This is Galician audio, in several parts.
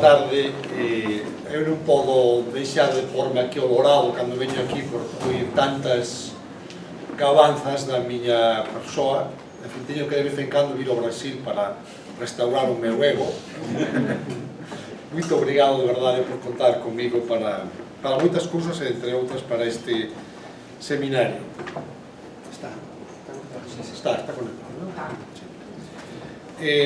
tarde. Eu non podo deixar de porme aquí olorado cando veño aquí por oír tantas gabanzas da miña persoa. En fin, teño que de vez en cando vir ao Brasil para restaurar o meu ego. Moito obrigado de verdade por contar comigo para moitas cousas e entre outras para este seminario. Está conectado, non?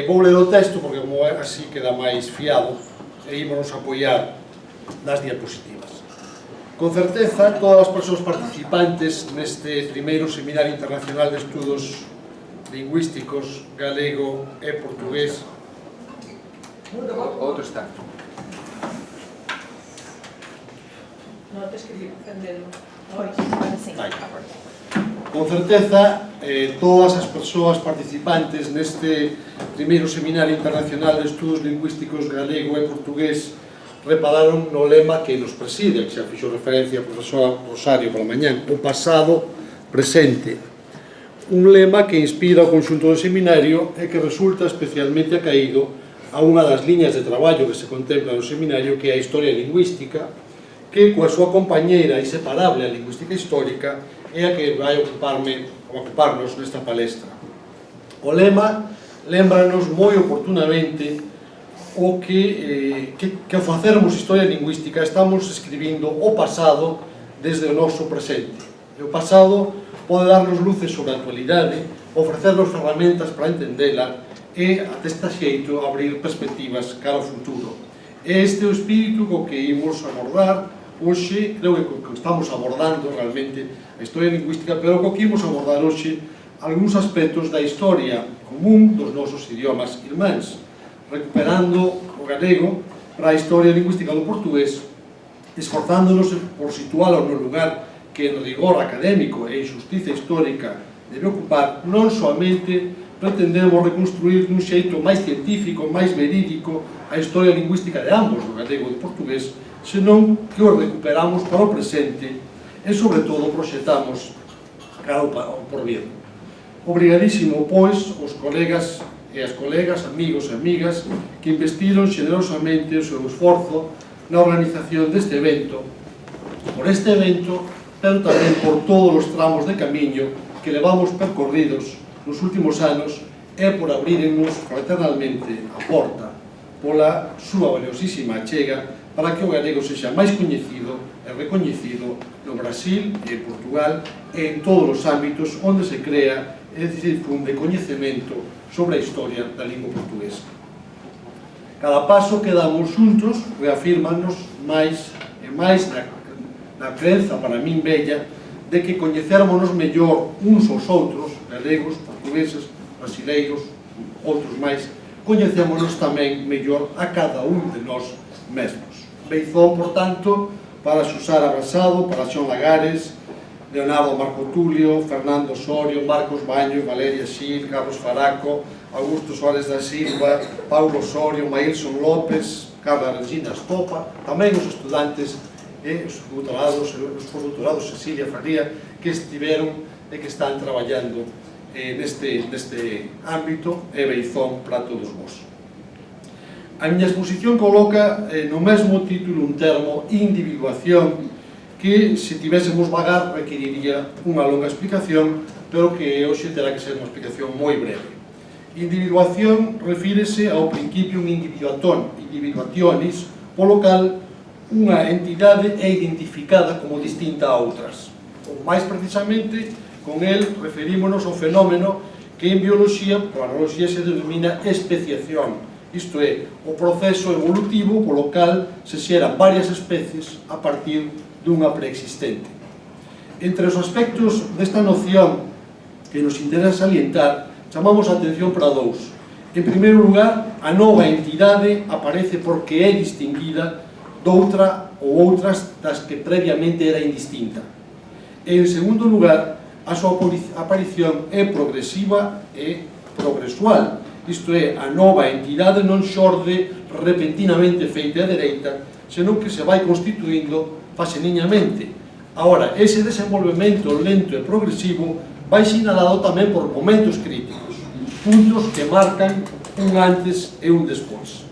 Vou ler o texto porque como así queda máis fiado e ímonos apoiar nas diapositivas. Con certeza, todas as persoas participantes neste primeiro Seminario Internacional de Estudos Lingüísticos galego e portugués. Outro está. No te escribí, Fendelo. Con certeza, todas as persoas participantes neste primeiro Seminario Internacional de Estudos Lingüísticos galego e portugués repararon no lema que nos preside, que xa fixo referencia a profesora Rosario pola mañán, o pasado presente. Un lema que inspira o conxunto do seminario e que resulta especialmente acaído a unha das liñas de traballo que se contempla no seminario, que é a historia lingüística, que coa súa compañeira inseparable a lingüística histórica é a que vai ocuparnos nesta palestra. O lema lembranos moi oportunamente o que ao facermos historia lingüística estamos escribindo o pasado desde o noso presente. E o pasado pode darnos luces sobre a actualidade, ofrecernos ferramentas para entendela e, deste xeito, abrir perspectivas cara ao futuro. Este é o espírito co que imos abordar hoxe, creo que estamos abordando realmente a historia lingüística, pero co que imos abordar hoxe algúns aspectos da historia común dos nosos idiomas irmáns, recuperando o galego para a historia lingüística do portugués, esforzándonos por situalo no lugar que en rigor académico e injustiza histórica debe ocupar. Non soamente pretendemos reconstruir dun xeito máis científico, máis verídico a historia lingüística de ambos, do galego e do portugués, senón que o recuperamos para o presente e, sobre todo, proxetamos cara ao porvir. Obrigadísimo, pois, os colegas e as colegas, amigos e amigas que investiron xenerosamente o seu esforzo na organización deste evento, por este evento, pero tamén por todos os tramos de camiño que levamos percorridos nos últimos anos e por abrirnos fraternalmente a porta pola súa valiosísima achega para que o galego sexa máis coñecido e recoñecido no Brasil e en Portugal e en todos os ámbitos onde se crea e se difunde coñecemento sobre a historia da lingua portuguesa. Cada paso que damos xuntos reafírmanos máis e máis na crenza para min bella de que coñecérmonos mellor uns aos outros, galegos, portugueses, brasileiros, outros máis, coñecémonos tamén mellor a cada un de nós mesmos. Beizón, por tanto, para Susana Brasado, para Xón Lagares, Leonardo Marco Tulio, Fernando Osorio, Marcos Baño, Valeria Xil, Carlos Faraco, Augusto Suárez da Silva, Paulo Osorio, Maílson López, Carla Regina Estopa, tamén os estudantes e os postdoctorados Cecilia Faría que estiveron e que están traballando neste ámbito, e beizón para todos vos. A miña exposición coloca no mesmo título un termo, individuación, que se tivésemos vagar requeriría unha longa explicación, pero que hoxe terá que ser unha explicación moi breve. Individuación refírese ao principium individuationis, polo cal unha entidade é identificada como distinta a outras. Ou máis precisamente, con el referímonos ao fenómeno que en bioloxía, por analoxía, se denomina especiación. Isto é, o proceso evolutivo polo cal se xeran varias especies a partir dunha preexistente. Entre os aspectos desta noción que nos interesa salientar, chamamos a atención para dous. En primeiro lugar, a nova entidade aparece porque é distinguida doutra ou outras das que previamente era indistinta. E, en segundo lugar, a súa aparición é progresiva e progresual. Isto é, a nova entidade non xorde repentinamente feita a dereita, senón que se vai constituindo faseniñamente. Ahora, ese desenvolvemento lento e progresivo vai sinalado tamén por momentos críticos, puntos que marcan un antes e un despois.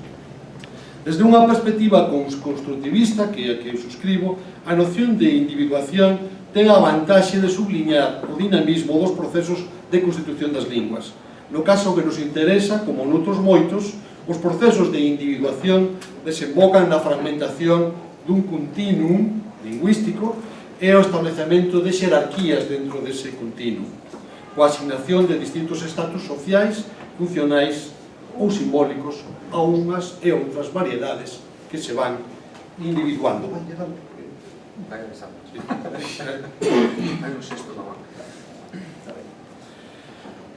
Desde unha perspectiva constructivista, que é a que eu suscribo, a noción de individuación ten a vantaxe de subliñar o dinamismo dos procesos de constitución das linguas. No caso que nos interesa, como noutros moitos, os procesos de individuación desembocan na fragmentación dun continuum lingüístico e o establecemento de xerarquías dentro dese continuum, coa asignación de distintos estatus sociais, funcionais ou simbólicos a unhas e outras variedades que se van individuando.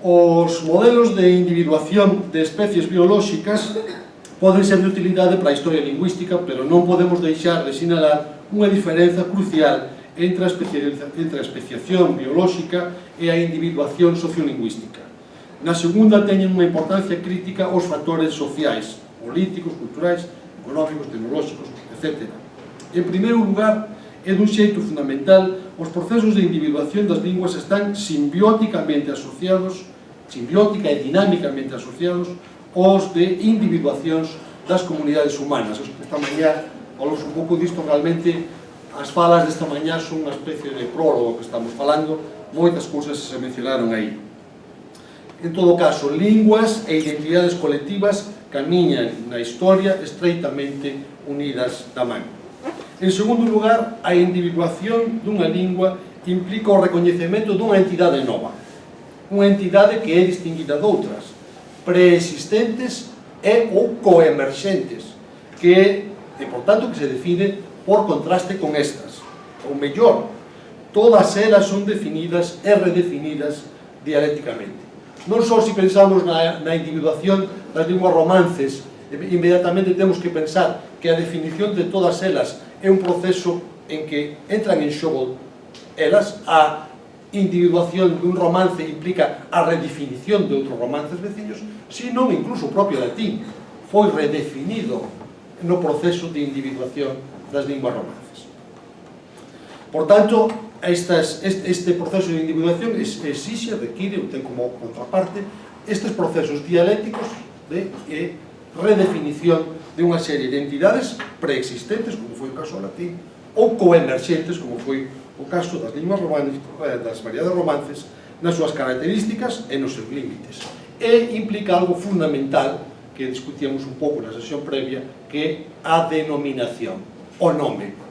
Os modelos de individuación de especies biolóxicas poden ser de utilidade para a historia lingüística, pero non podemos deixar de sinalar unha diferenza crucial entre a especiación biolóxica e a individuación sociolingüística. Na segunda teñen unha importancia crítica os factores sociais, políticos, culturais, económicos, tecnolóxicos, etc. En primeiro lugar, e dun xeito fundamental, os procesos de individuación das linguas están simbióticamente asociados, simbiótica e dinámicamente asociados aos de individuacións das comunidades humanas. Esta mañá, falamos un pouco disto, realmente as falas desta mañá son unha especie de prólogo que estamos falando, moitas cousas se mencionaron aí. En todo caso, linguas e identidades colectivas camiñan na historia estreitamente unidas da man. En segundo lugar, a individuación dunha lingua implica o recoñecemento dunha entidade nova, unha entidade que é distinguida doutras, preexistentes e ou coemerxentes, que por tanto, que se define por contraste con estas. Ou mellor, todas elas son definidas e redefinidas dialécticamente. Non só se pensamos na individuación das linguas romances, inmediatamente temos que pensar que a definición de todas elas é un proceso en que entran en xogo elas. A individuación dun romance implica a redefinición de outros romances veciños, sino incluso o propio latín foi redefinido no proceso de individuación das linguas romances. Por tanto, este proceso de individuación exixe, require, ten como contraparte, estes procesos dialécticos de redefinición de unha serie de entidades preexistentes, como foi o caso do latín, ou coemerxentes, como foi o caso das linguas romances, das variedades romances, nas súas características e nos seus límites. E implica algo fundamental que discutíamos un pouco na sesión previa, que é a denominación, o nome.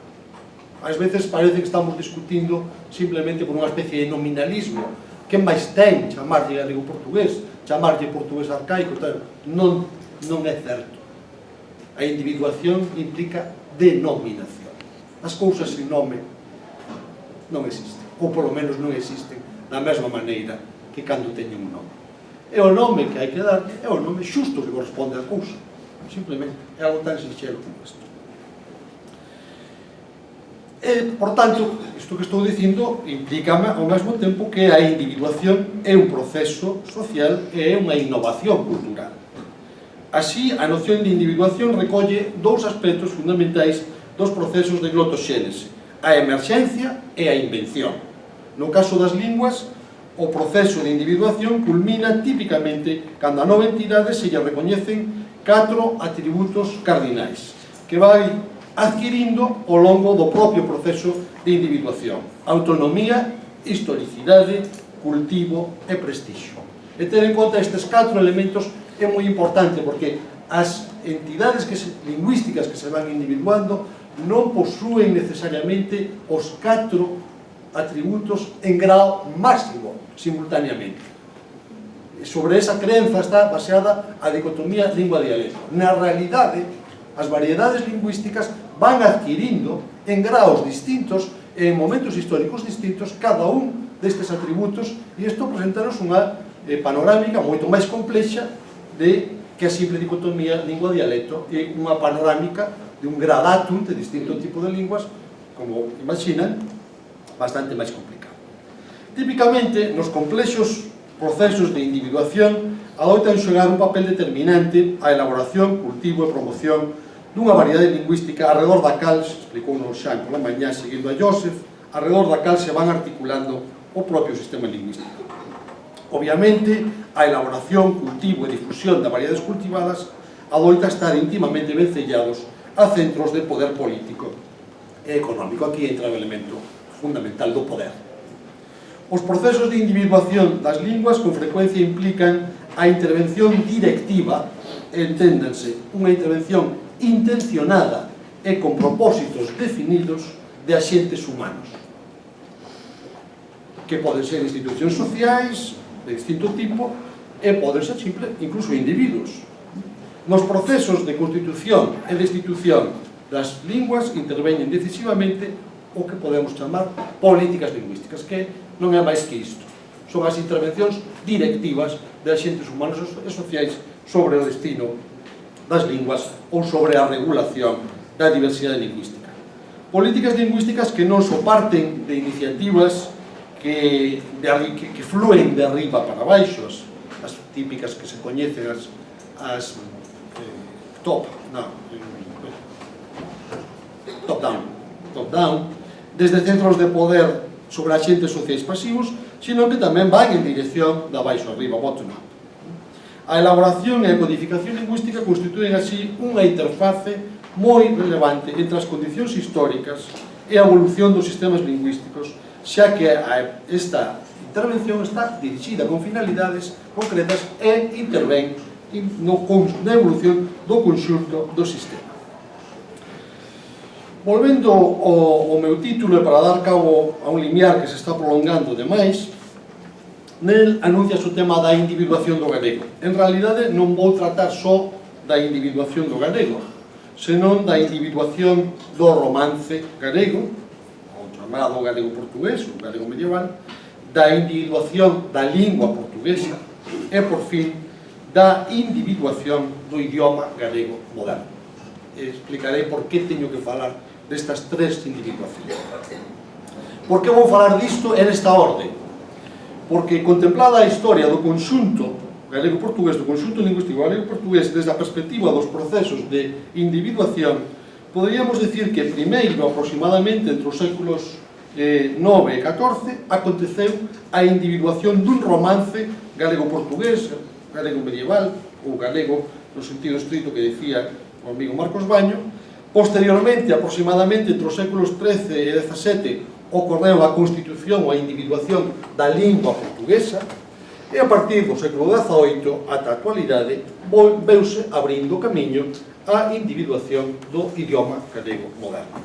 Ás veces parece que estamos discutindo simplemente por unha especie de nominalismo. Que máis ten chamarlle galego-portugués, chamarlle portugués arcaico, tal. Non é certo. A individuación implica denominación. As cousas sin nome non existen, ou polo menos non existen da mesma maneira que cando teñen un nome. E o nome que hai que dar é o nome xusto que corresponde á cousa. Simplemente, é algo tan sinxelo como isto. E, por tanto, isto que estou dicindo implícame ao mesmo tempo que a individuación é un proceso social e é unha innovación cultural. Así, a noción de individuación recolle dous aspectos fundamentais dos procesos de glotoxénese: a emerxencia e a invención. No caso das linguas, o proceso de individuación culmina típicamente cando a nova entidade se lle recoñecen 4 atributos cardinais que vai adquirindo ao longo do propio proceso de individuación: autonomía, historicidade, cultivo e prestixio. E ter en conta estes 4 elementos é moi importante, porque as entidades lingüísticas que se van individuando non posúen necesariamente os 4 atributos en grau máximo simultaneamente. Sobre esa creenza está baseada a dicotomía lingua-dialecto. Na realidade, as variedades lingüísticas van adquirindo en graos distintos e en momentos históricos distintos cada un destes atributos, e isto presentanos unha panorámica moito máis complexa que a simple dicotomía lingua-dialecto, e unha panorámica de un gradatum de distinto tipo de linguas, como imaginan, bastante máis complicado. Típicamente, nos complexos procesos de individuación adoitan xogar un papel determinante a elaboración, cultivo e promoción dunha variedade lingüística arredor da cal, se explicou no Xan pola mañá seguindo a Joseph, arredor da cal se van articulando o propio sistema lingüístico. Obviamente, a elaboración, cultivo e difusión de variedades cultivadas adoita estar íntimamente vencellados a centros de poder político e económico. Aquí entra o elemento fundamental do poder. Os procesos de individuación das linguas con frecuencia implican a intervención directiva, enténdanse, unha intervención intencionada e con propósitos definidos de axentes humanos, que poden ser institucións sociais de distinto tipo e poden ser incluso individuos. Nos procesos de constitución e de institución das linguas interveñen decisivamente o que podemos chamar políticas lingüísticas, que non é máis que isto. Son as intervencións directivas de axentes humanos e sociais sobre o destino das linguas ou sobre a regulación da diversidade lingüística. Políticas lingüísticas que non só parten de iniciativas que fluen de arriba para baixo, as típicas que se coñecen, as top-down, desde centros de poder sobre axentes sociais pasivos, sino que tamén van en dirección da baixo arriba, bottom-up. A elaboración e a codificación lingüística constituen así unha interface moi relevante entre as condicións históricas e a evolución dos sistemas lingüísticos, xa que esta intervención está dirixida con finalidades concretas e intervén na evolución do conxunto do sistema. Volvendo ao meu título, e para dar cabo a un limiar que se está prolongando demais, nel anuncias o tema da individuación do galego. En realidade non vou tratar só da individuación do galego, senón da individuación do romance galego, o chamado galego portugués, o galego medieval, da individuación da lingua portuguesa e, por fin, da individuación do idioma galego moderno. Explicarei por que teño que falar destas tres individuacións. Por que vou falar disto en esta orde? Porque, contemplada a historia do conxunto galego-portugués, do conxunto lingüístico galego-portugués, desde a perspectiva dos procesos de individuación, poderíamos decir que primeiro, aproximadamente entre os séculos 9 e 14, aconteceu a individuación dun romance galego-portugués, galego medieval, ou galego no sentido estrito que decía o amigo Marcos Baño. Posteriormente, aproximadamente entre os séculos 13 e 17, ocorreu a constitución ou a individuación da lingua portuguesa, e a partir do século XVIII ata a actualidade veuse abrindo o camiño a individuación do idioma galego moderno.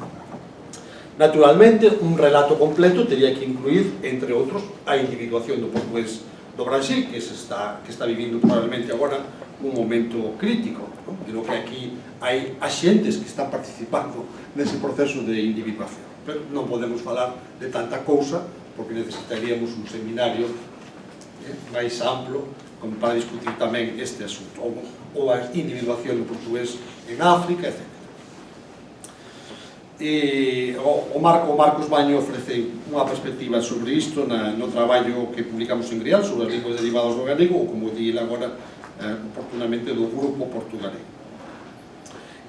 Naturalmente, un relato completo teria que incluir, entre outros, a individuación do portugués do Brasil, que está vivindo probablemente agora un momento crítico, pero que aquí hai axentes que están participando nese proceso de individuación. Pero non podemos falar de tanta cousa, porque necesitaríamos un seminario máis amplo como para discutir tamén este asunto, ou a individuación do portugués en África, etc. O Marcos Baño ofrece unha perspectiva sobre isto no traballo que publicamos en Grial sobre as linguas derivadas do galego, ou como di agora oportunamente do Grupo Portugalego.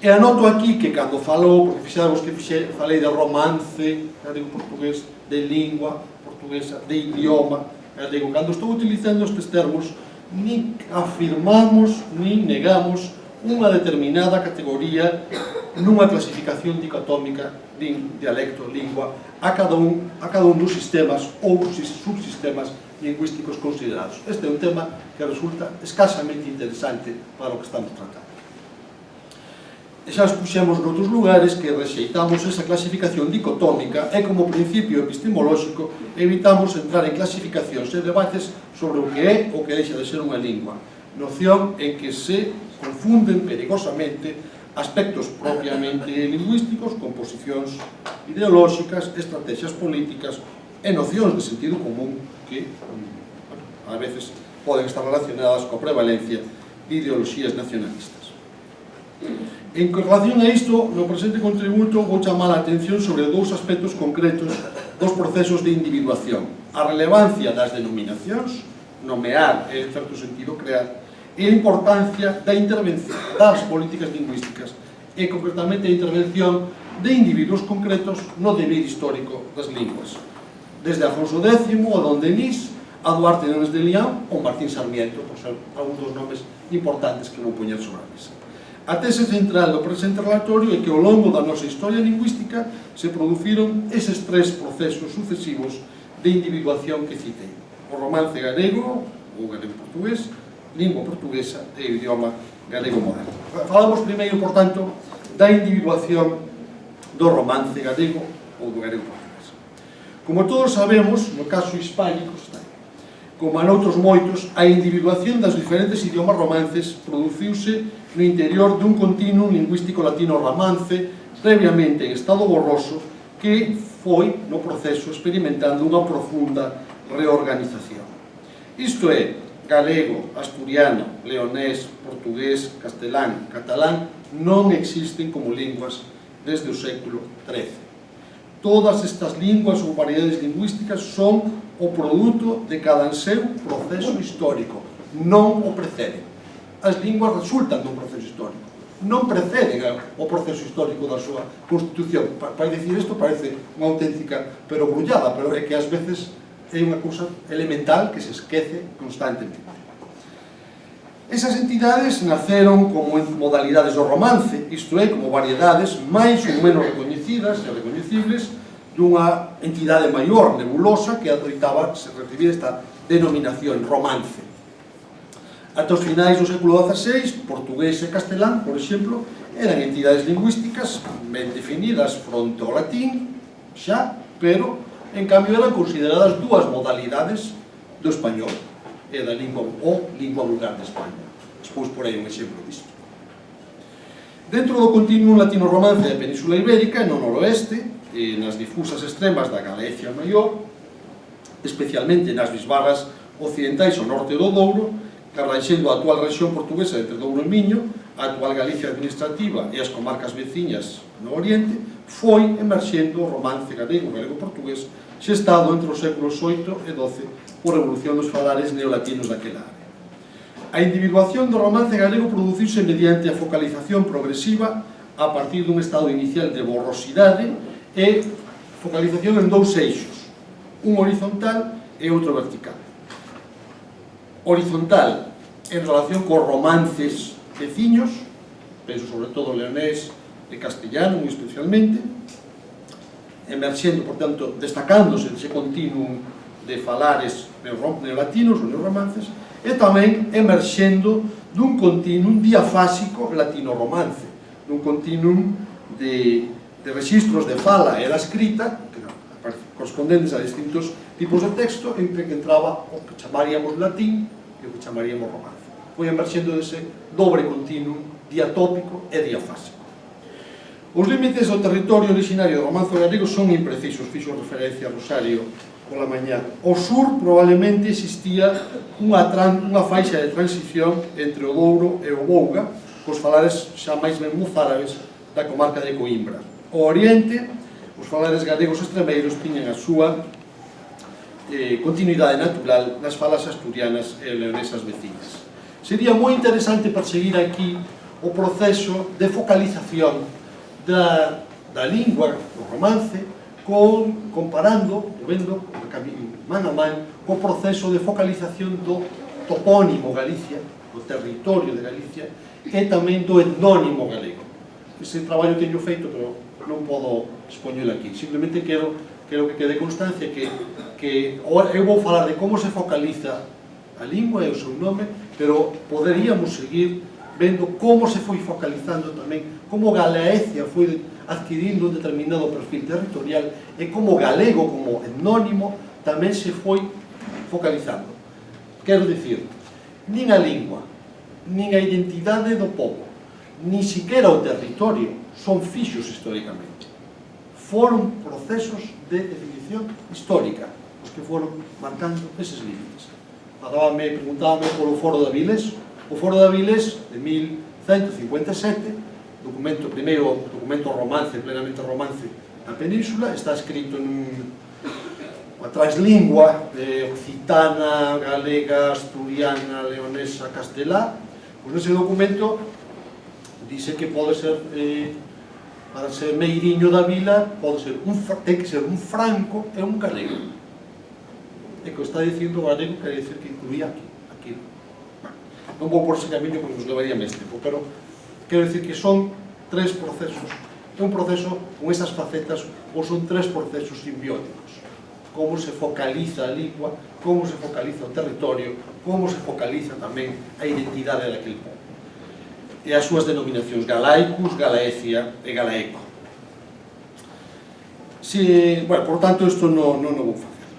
E anoto aquí que cando falou, porque fixamos que falei de romance galego-portugués, de lingua portuguesa, de idioma galego, cando estou utilizando estes termos, nin afirmamos, nin negamos unha determinada categoría nunha clasificación dicotómica de dialecto, lingua, a cada un dos sistemas ou subsistemas lingüísticos considerados. Este é un tema que resulta escasamente interesante para o que estamos tratando. E xa expuxemos noutros lugares que rexeitamos esa clasificación dicotómica e, como principio epistemolóxico, evitamos entrar en clasificacións e debates sobre o que é ou que deixa de ser unha lingua, noción en que se confunden perigosamente aspectos propiamente lingüísticos con posicións ideolóxicas, estrategias políticas e nocións de sentido común que a veces poden estar relacionadas coa prevalencia de ideoloxías nacionalistas. En relación a isto, no presente contributo vou chamar a atención sobre dous aspectos concretos dos procesos de individuación: a relevancia das denominacións, nomear e, en certo sentido, crear, e a importancia da intervención das políticas lingüísticas e, concretamente, a intervención de individuos concretos no deber histórico das linguas, desde Afonso X, a Don Denis, a Duarte Nunes de Lián ou Martín Sarmiento, por ser algúns dos nomes importantes que vou poñer sobre a mesa. A tese central do presente relatorio é que ao longo da nosa historia lingüística se produciron eses tres procesos sucesivos de individuación que citei: o romance galego, ou galego-portugués, lingua portuguesa e o idioma galego moderno. Falamos primeiro, por tanto, da individuación do romance galego ou do galego-portugués. Como todos sabemos, no caso hispánico, como en outros moitos, a individuación das diferentes idiomas romances produciuse no interior dun continuum lingüístico latino-romance previamente en estado borroso que foi no proceso experimentando unha profunda reorganización. Isto é, galego, asturiano, leonés, portugués, castelán, catalán non existen como linguas desde o século XIII. Todas estas linguas ou variedades lingüísticas son o produto de cada seu proceso histórico, non o preceden. As linguas resultan dun proceso histórico, non preceden o proceso histórico da súa constitución. Para dicir isto parece unha auténtica perogrullada, pero é que ás veces é unha cousa elemental que se esquece constantemente. Esas entidades naceron como modalidades do romance, isto é, como variedades máis ou menos recoñecidas e recoñecibles dunha entidade maior, nebulosa, que adoitaba se recibir esta denominación romance. Ata os finais do século XVI, portugués e castelán, por exemplo, eran entidades lingüísticas ben definidas fronte ao latín, xa, pero, en cambio, eran consideradas dúas modalidades do español e da lingua vulgar de España. Despois porei un exemplo disto. Dentro do continuum latino-romance da Península Ibérica, no noroeste, e nas difusas extremas da Galicia Maior, especialmente nas bisbarras occidentais ao norte do Douro, carranxendo a actual rexión portuguesa entre Douro e Miño, a actual Galicia administrativa e as comarcas veciñas no oriente, foi emerxendo o romance galego, galego-portugués, xestado entre os séculos VIII e XII por evolución dos falares neolatinos daquela área. A individuación do romance galego produciuse mediante a focalización progresiva a partir dun estado inicial de borrosidade e focalización en dous eixos, un horizontal e outro vertical. Horizontal en relación cos romances veciños, penso sobre todo leonés e castellano moi especialmente, emerxendo, por tanto, destacándose ese continuum de falares neolatinos ou neoromances, e tamén emerxendo dun continuum diafásico latino-romance, dun continuum de registros de fala e da escrita correspondentes a distintos tipos de texto entre que entraba o que chamaríamos latín e o que chamaríamos romance. Foi emerxendo dese dobre continuum diatópico e diafásico. Os límites do territorio originario do romance galego son imprecisos, fixo referencia a Rosario pola mañá. Ao sur probablemente existía unha faixa de transición entre o Douro e o Vouga, cos falares xa máis ben mozárabes da comarca de Coimbra. Ao oriente, os falares galegos extremeiros tiñan a súa continuidade natural nas falas asturianas e leonesas vecinas. Sería moi interesante perseguir aquí o proceso de focalización da lingua do romance comparando, vendo, man a man, co proceso de focalización do topónimo Galicia, do territorio de Galicia, e tamén do etnónimo galego. Ese traballo teño feito, pero non podo expoñelo aquí. Simplemente quero que quede constancia que eu vou falar de como se focaliza a lingua e o seu nome, pero poderíamos seguir vendo como se foi focalizando tamén, como Galaecia foi adquirindo un determinado perfil territorial e como galego, como etnónimo, tamén se foi focalizando. Quero dicir, nin a lingua, nin a identidade do povo, nin siquiera o territorio son fixos históricamente. Foron procesos de definición histórica os que foron marcando eses límites. Preguntábame polo Foro de Avilés. O Foro de Avilés, de 1157, primeiro documento romance, plenamente romance na península, está escrito nunha translingua occitana, galega, asturiana, leonesa, castelá. Pois nese documento dice que pode ser, para ser meiriño da vila, ten que ser un franco e un galego. E que está dicindo galego quere dicir que incluía aquí. Non vou por ese camiño porque nos levaría máis tempo, pero Quero dicir que son tres procesos. É un proceso con esas facetas, ou son tres procesos simbióticos. Como se focaliza a lingua, como se focaliza o territorio, como se focaliza tamén a identidade daquele povo. E as súas denominacións galaicus, galaecia e galaeco. Bueno, por tanto, isto non o vou facer.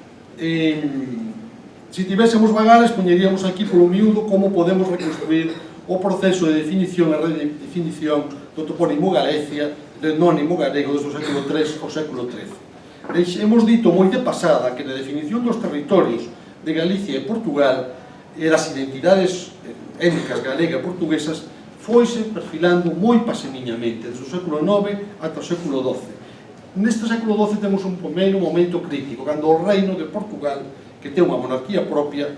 Se tivésemos vagares, poñeríamos aquí polo miúdo como podemos reconstruir o proceso de definición e redefinición do topónimo Galicia, do etnónimo galego desde o século III ao século XIII. Hemos dito moi de pasada que na definición dos territorios de Galicia e Portugal e das identidades étnicas galega e portuguesas foise perfilando moi paseniñamente desde o século IX ata o século XII. Neste século XII temos un primeiro momento crítico, cando o reino de Portugal, que ten unha monarquía propia,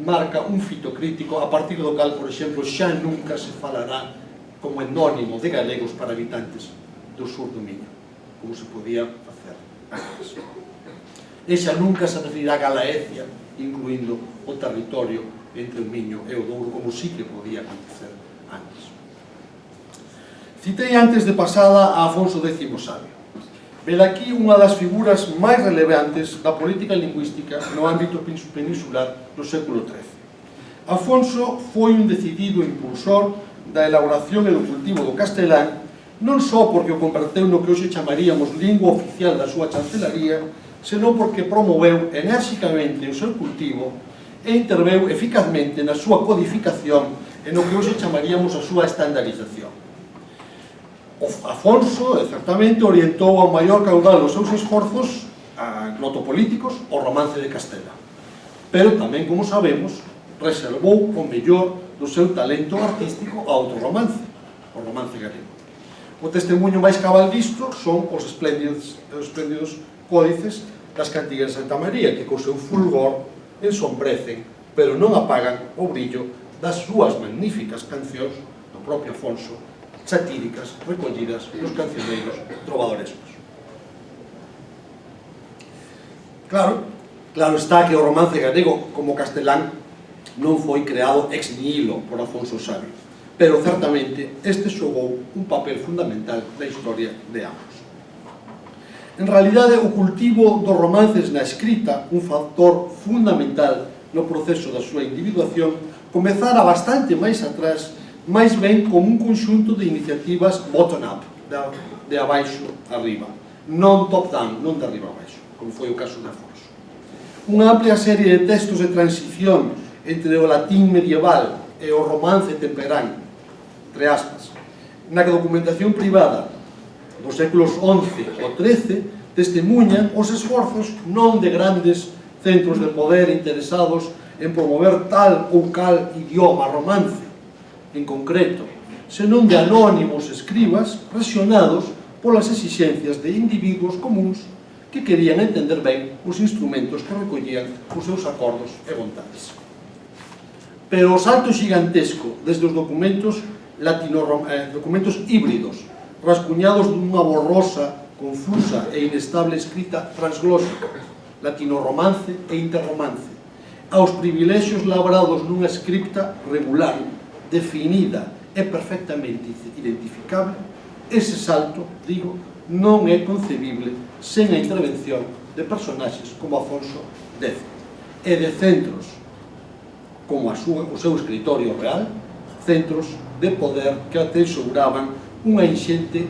marca un fito crítico a partir do cal, por exemplo, xa nunca se falará como etnónimo de galegos para habitantes do sur do Miño, como se podía facer antes. E xa nunca se referirá a Galaecia, incluindo o territorio entre o Miño e o Douro, como sí que podía acontecer antes. Citei antes de pasada a Afonso X Sabio. Velaquí unha das figuras máis relevantes da política lingüística no ámbito peninsular no século XIII. Afonso foi un decidido impulsor da elaboración e do cultivo do castelán, non só porque o converteu no que hoxe chamaríamos lingua oficial da súa chancelaría, senón porque promoveu enérxicamente o seu cultivo e interveu eficazmente na súa codificación e no que hoxe chamaríamos a súa estandarización. Afonso, certamente, orientou ao maior caudal dos seus esforzos notopolíticos ao romance de Castela. Pero tamén, como sabemos, reservou o mellor do seu talento artístico a outro romance, o romance galego. O testemunho máis cabal disto son os espléndidos códices das cantigas de Santa María, que co seu fulgor ensombrecen, pero non apagan o brillo das súas magníficas cancións do propio Afonso, satíricas recollidas nos cancioneiros trovadorescos. Claro está que o romance galego como castelán non foi creado ex nihilo por Afonso Sabio, pero certamente este xogou un papel fundamental na historia de ambos. En realidade, o cultivo dos romances na escrita, un factor fundamental no proceso da súa individuación, comezara bastante máis atrás, máis ben como un conxunto de iniciativas bottom-up, de abaixo arriba, non top-down, non de arriba abaixo, como foi o caso de Afonso. Unha amplia serie de textos de transición entre o latín medieval e o romance temperán, entre aspas, na que a documentación privada dos séculos XI ou XIII testemunhan os esforzos non de grandes centros de poder interesados en promover tal ou cal idioma romance, en concreto, senón de anónimos escribas presionados polas exixencias de individuos comuns que querían entender ben os instrumentos que recollían os seus acordos e vontades. Pero o salto gigantesco desde os documentos híbridos, rascuñados dunha borrosa, confusa e inestable escrita transglósica, latino-romance e interromance, aos privilexios labrados nunha escripta regular, definida e perfectamente identificable, ese salto, digo, non é concebible sen a intervención de personaxes como Afonso X e de centros como o seu escritorio real, centros de poder que atesouraban unha enxente,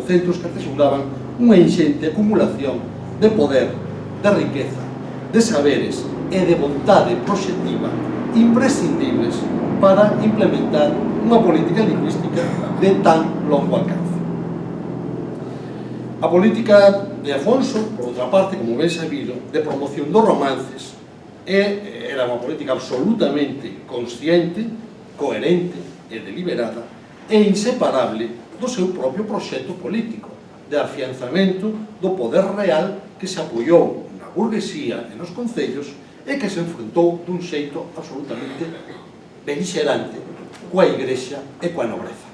centros que atesouraban unha enxente acumulación de poder, de riqueza, de saberes e de vontade proxectiva imprescindibles para implementar unha política lingüística de tan longo alcance. A política de Afonso, por outra parte, como ben sabido, de promoción dos romances, era unha política absolutamente consciente, coherente e deliberada e inseparable do seu propio proxecto político, de afianzamento do poder real que se apoiou na burguesía e nos concellos e que se enfrentou dun xeito absolutamente beligerante coa Igrexa e coa nobreza,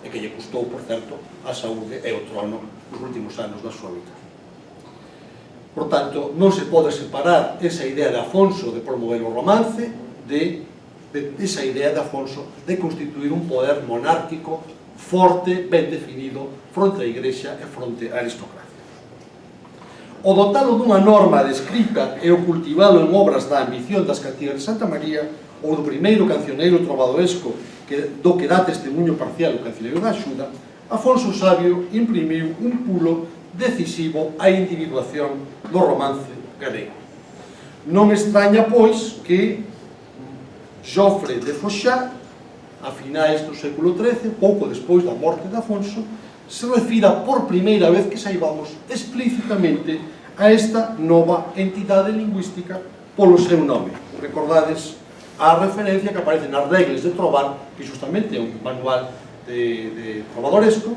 e que lle custou, por certo, a saúde e o trono nos últimos anos da súa vida. Por tanto, non se pode separar esa idea de Afonso de promover o romance de esa idea de Afonso de constituir un poder monárquico forte, ben definido, fronte á Igrexa e fronte á aristocracia. O dotalo dunha norma de escrita e o cultivalo en obras da ambición das cantigas de Santa María ou do primeiro cancioneiro trovadoresco do que dá testemunho parcial o Cancioneiro da Axuda, Afonso o Sabio imprimiu un pulo decisivo á individuación do romance galego. Non extraña, pois, que Jofre de Foixá, a finais do século XIII, pouco despois da morte de Afonso, se refira por primeira vez que saibamos explícitamente a esta nova entidade lingüística polo seu nome. Recordades a referencia que aparece nas reglas de trobar, que justamente é un manual de trovadoresco,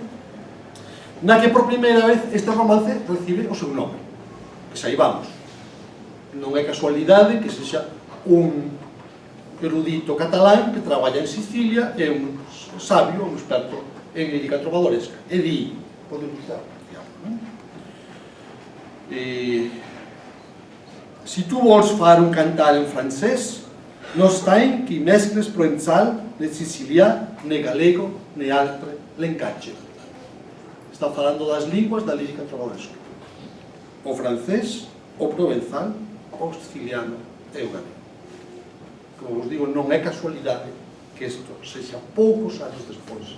na que por primeira vez este romance recibe o seu nome, que saibamos. Non é casualidade que sexa un erudito catalán que traballa en Sicilia e un sabio, un experto en lírica trovadoresca. E di, podemos usar, non? Si tu vols far un cantar en francès, no estain qui mescles provençal, ne sicilià, ne galego, ne altre lencache. Está falando das linguas da lírica trovadoresca. O francés, o provenzal, o siciliano e o galego. Como vos digo, non é casualidade que isto sexa poucos anos despois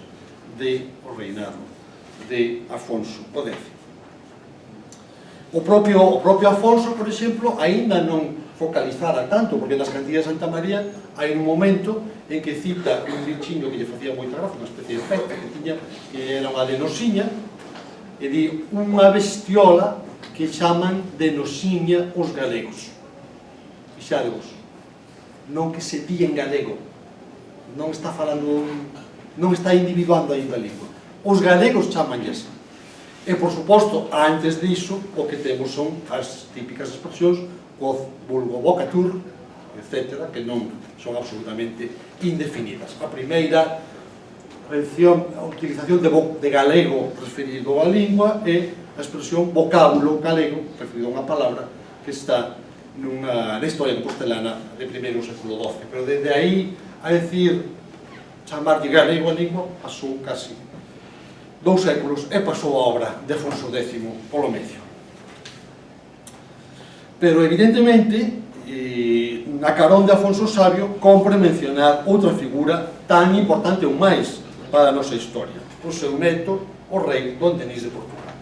do reinado de Afonso X. O propio Afonso, por exemplo, aínda non focalizara tanto, porque nas cantigas de Santa María hai un momento en que cita un virchiño que lle facía moita gracia, unha especie de festa que tiña, que era unha de nosiña, e di unha bestiola que chaman de nosiña os galegos. Fixadevos, non que se di en galego, non está falando, non está individuando aí a lingua. Os galegos chamanlle así. E, por suposto, antes diso, o que temos son as típicas expresións vulgo bocatur, etc., que non son absolutamente indefinidas. A primeira a utilización de galego referido á lingua é a expresión vocábulo galego referido a unha palabra que está na historia compostelana de primeiro século XII. Pero desde aí a decir, chamarlle galego a lingua, pasou casi 2 séculos e pasou a obra de Afonso X polo medio. Pero, evidentemente, na carón de Afonso Sabio, compre mencionar outra figura tan importante ou máis para a nosa historia, o seu neto, o rei Don Denis de Portugal.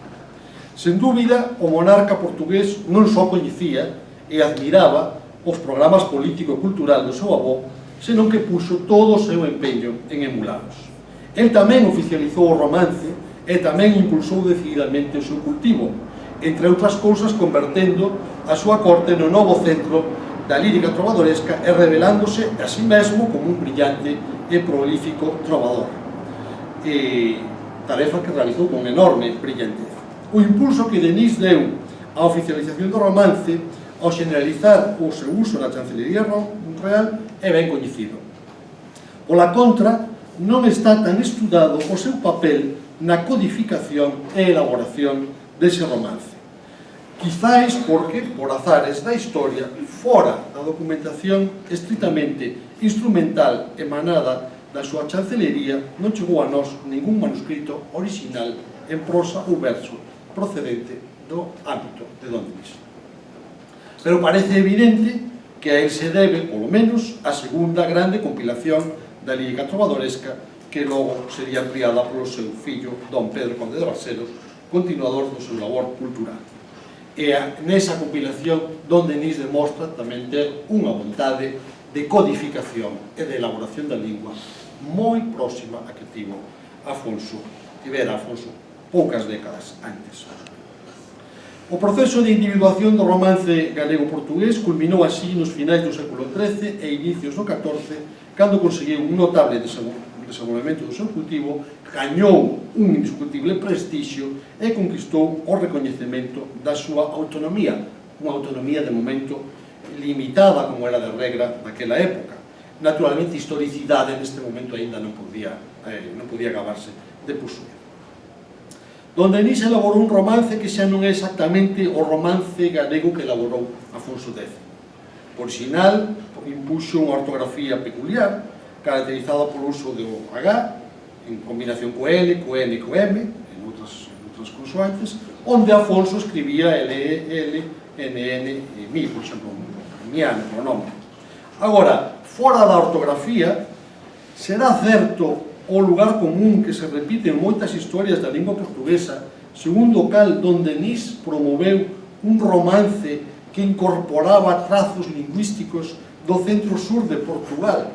Sen dúbida, o monarca portugués non só coñecía e admiraba os programas político e cultural do seu avó, senón que puxo todo o seu empeño en emulalos. El tamén oficializou o romance e tamén impulsou decididamente o seu cultivo, entre outras cousas convertendo a súa corte no novo centro da lírica trovadoresca e revelándose a sí mesmo como un brillante e prolífico trovador. Tarefa que realizou con enorme brillantez. O impulso que Denis deu á oficialización do romance ao generalizar o seu uso na chancelería real é ben coñecido. Pola contra, non está tan estudado o seu papel na codificación e elaboración dese romance. Quizáis porque, por azares da historia, fora da documentación estritamente instrumental emanada da súa chancelería, non chegou a nós ningún manuscrito original en prosa ou verso procedente do ámbito de Don Denis. Pero parece evidente que a él se debe, polo menos, a segunda grande compilación da lírica trovadoresca que logo sería ampliada polo seu fillo Don Pedro Conde de Barcelos, continuador do seu labor cultural. E nesa compilación Don Denis demostra tamén ter unha vontade de codificación e de elaboración da lingua moi próxima a que tivera Afonso poucas décadas antes. O proceso de individuación do romance galego-portugués culminou así nos finais do século XIII e inicios do XIV, cando conseguiu un notable desenvolvemento do seu cultivo, gañou un indiscutible prestixio e conquistou o recoñecemento da súa autonomía, unha autonomía de momento limitada como era de regra naquela época. Naturalmente, historicidade neste momento aínda non podía acabarse de posuir. Don Denis elaborou un romance que xa non é exactamente o romance galego que elaborou Afonso X. Por sinal, impuxo unha ortografía peculiar, caracterizada polo uso do H en combinación co L, co N e co M, en outras consoantes, onde Afonso escribía L, N, e mi, por exemplo, miano, pronome. Agora, fora da ortografía, será certo o lugar común que se repite en moitas historias da lingua portuguesa, segundo o cal Don Denis promoveu un romance que incorporaba trazos lingüísticos do centro-sur de Portugal,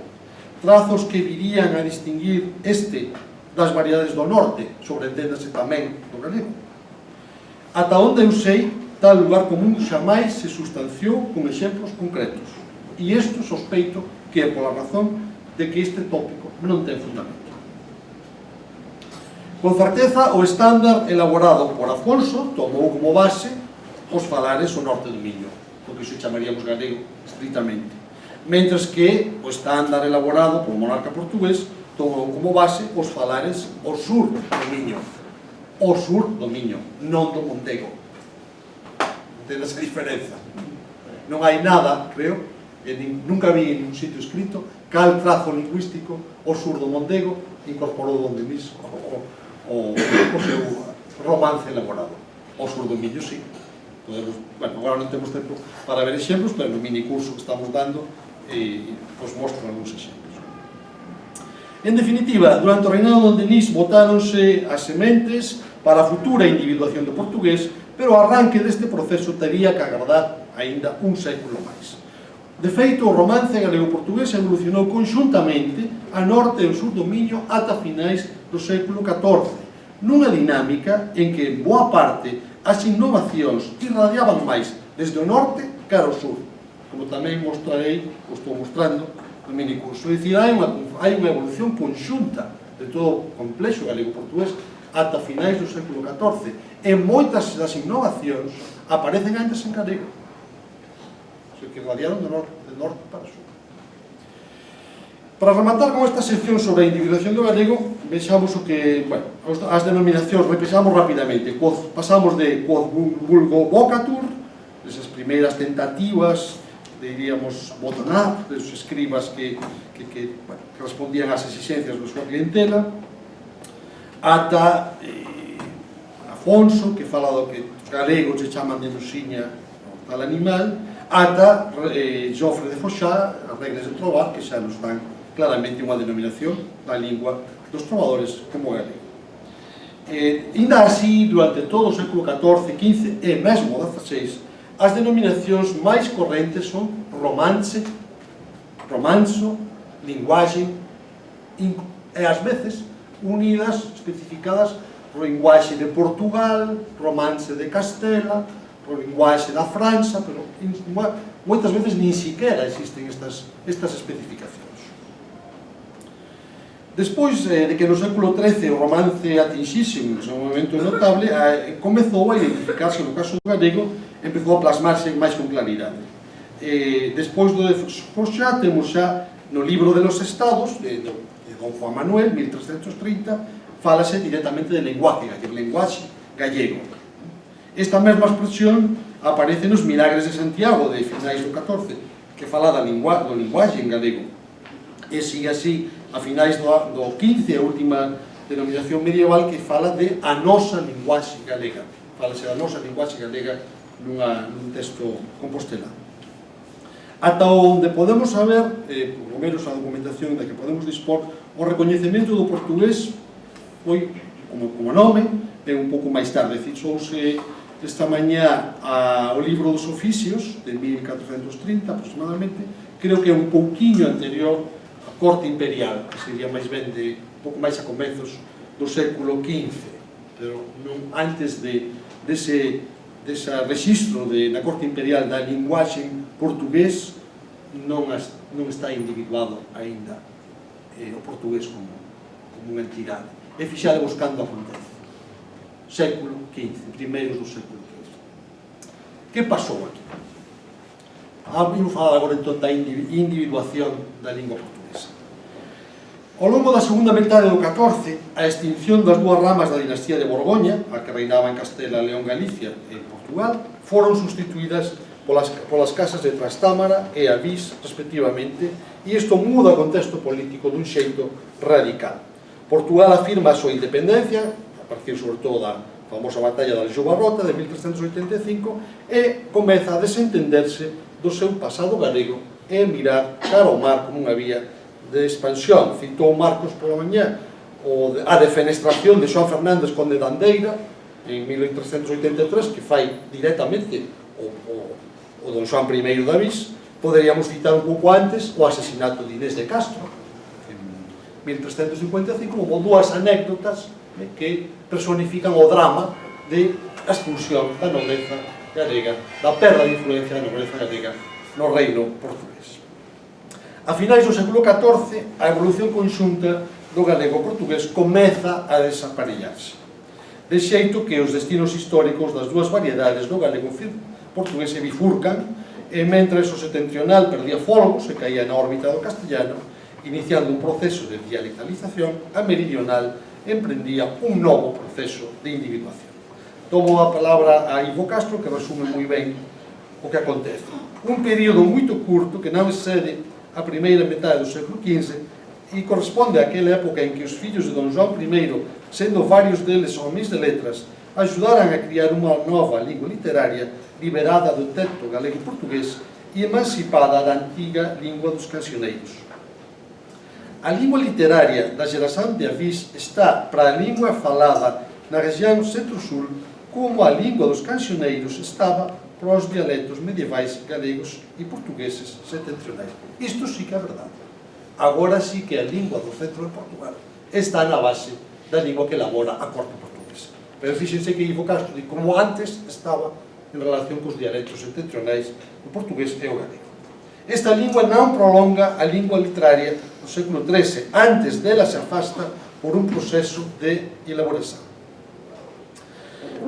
trazos que virían a distinguir este das variedades do norte, sobreentendase tamén do galego. Ata onde eu sei, tal lugar común xamais se sustanciou con exemplos concretos, e isto sospeito que é pola razón de que este tópico non ten fundamento. Con certeza, o estándar elaborado por Afonso tomou como base os falares o norte do Miño, o que se chamaríamos galego estritamente, mentres que o estándar elaborado polo monarca portugués tomou como base os falares o sur do Miño, non do Montego. Entendes a diferenza? Non hai nada, creo, nunca vi en un sitio escrito cal trazo lingüístico o sur do Montego incorporou Don Denis o seu romance elaborado. O sur do Miño, sí. Podemos, bueno, agora non temos tempo para ver exemplos, pero no minicurso que estamos dando os mostro algúns exemplos. En definitiva, durante o reinado de Don Denis botáronse as sementes para a futura individuación do portugués, pero o arranque deste proceso tería que agardar aínda un século máis. De feito, o romance galego-portugués evolucionou conxuntamente a norte e o sur do Miño ata finais do século XIV, nunha dinámica en que, en boa parte, as innovacións irradiaban máis desde o norte cara ao sur, como tamén mostrarei, ou estou mostrando no minicurso. É dicir, hai unha evolución conxunta de todo o complexo galego-portugués ata finais do século XIV, e moitas das innovacións aparecen antes en galego, que irradiaron de norte para sur. Para rematar con esta sección sobre a individuación do galego, vexamos o que, bueno, as denominacións, repasamos rapidamente. Pasamos de quod vulgo vocatur, esas primeiras tentativas, diríamos, bottom-up, desos escribas que respondían ás exigencias da súa clientela, ata Afonso, que fala do que os galegos se chaman de nosiña tal animal, ata Jofre de Foixá, as regras de trobar, que xa nos dan claramente unha denominación da lingua dos trovadores como galego. Ainda así, durante todo o século XIV, XV e mesmo o XVI, as denominacións máis correntes son romance, romanzo, linguaxe, e ás veces unidas, especificadas por linguaxe de Portugal, romance de Castela, por linguaxe da França, pero moitas veces nin siquiera existen estas especificacións. Despois de que no século XIII o romance atinxise un momento notable, comezou a identificarse, no caso do galego, empezou a plasmarse máis con claridade. Despois do de Foixá, temos xa no libro de los estados, de Don Juan Manuel, 1330, fálase directamente de lenguaje gallego. Esta mesma expresión aparece nos Milagres de Santiago de finais do XIV, que fala do linguaxe en galego. E sigue así a finais do XV, a última denominación medieval, que fala de a nosa linguaxe galega. Fálase da nosa linguaxe galega nun texto compostelano. Ata onde podemos saber, por lo menos a documentación da que podemos dispor, o recoñecemento do portugués foi, como nome, un pouco máis tarde. Fixouse esta mañá o libro dos oficios, de 1430 aproximadamente, creo que é un pouquiño anterior á corte imperial, que sería máis ben de un pouco máis a comezos do século XV, pero non antes dese registro na corte imperial da linguaxe portugués non está individuado aínda o portugués como unha entidade. E fixade buscando acontece. Século XV, primeiros do século XV. Que pasou aquí? Vimos falar agora entón da individuación da lingua portuguesa. Ao longo da segunda metade do XIV, a extinción das dúas ramas da dinastía de Borgoña, a que reinaba en Castela, León, Galicia e Portugal, foron sustituídas polas casas de Trastámara e Avís, respectivamente, e isto muda o contexto político dun xeito radical. Portugal afirma a súa independencia, a partir sobre todo da famosa batalla de Aljubarrota de 1385, e comeza a desentenderse do seu pasado galego e mirar cara ao mar como unha vía de expansión. Citou Marcos pola mañá a defenestración de Xoán Fernández conde de Andeira en 1383, que fai directamente o don Xoán I de Avís. Poderíamos citar un pouco antes o asesinato de Inés de Castro en 1355 como dúas anécdotas que personifican o drama de a expulsión da nobreza galega, da perda de influencia da nobreza galega no reino portugués. A finais do século XIV, a evolución conxunta do galego-portugués comeza a desaparellarse, de xeito que os destinos históricos das dúas variedades do galego-portugués se bifurcan, e mentres o setentrional perdía folgo, se caía na órbita do castellano, iniciando un proceso de dialectalización, a meridional emprendía un novo proceso de individuación. Tomo a palabra a Ivo Castro, que resume moi ben o que acontece. Un período moito curto que non excede a primeira metade do século XV e corresponde àquela época en que os fillos de don João I, sendo varios deles homens de letras, ajudaran a criar unha nova lingua literaria liberada do teto galego-portugués e emancipada da antiga lingua dos cancioneiros. A lingua literaria da xeración de Avís está para a lingua falada na región centro-sul como a lingua dos cancioneiros estaba para os dialectos medievais galegos e portugueses setentrionais. Isto sí que é verdade. Agora sí que a lingua do centro de Portugal está na base da lingua que elabora a corte portuguesa. Pero fíxense que Ivo Castro de como antes estaba en relación cos dialectos setentrionais do portugués e o galego. Esta lingua non prolonga a lingua literaria do século XIII, antes dela se afasta por un proceso de elaboración.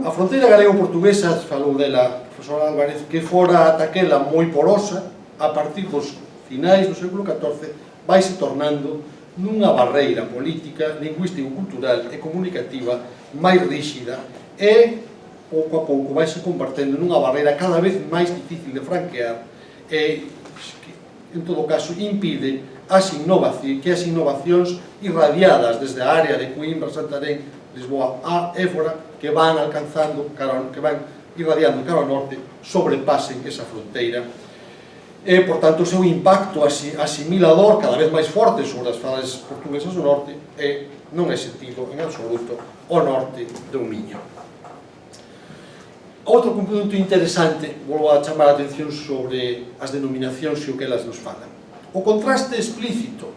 A fronteira galego-portuguesa, falou dela o profesor Álvarez, que fora ata aquela moi porosa, a partir dos finais do século XIV, vai se tornando nunha barreira política, lingüístico-cultural e comunicativa máis ríxida e, pouco a pouco, vai se convertendo nunha barreira cada vez máis difícil de franquear e, en todo caso, impide que as innovacións irradiadas desde a área de Coimbra, Santarém, Lisboa a Éfora, que van alcanzando, que van irradiando cara ao norte, sobrepasen esa fronteira. E, por tanto, o seu impacto asimilador cada vez máis forte sobre as falas portuguesas do norte non é sentido en absoluto o norte do Miño. Outro componente interesante, volvo a chamar a atención sobre as denominacións e o que elas nos falan. O contraste explícito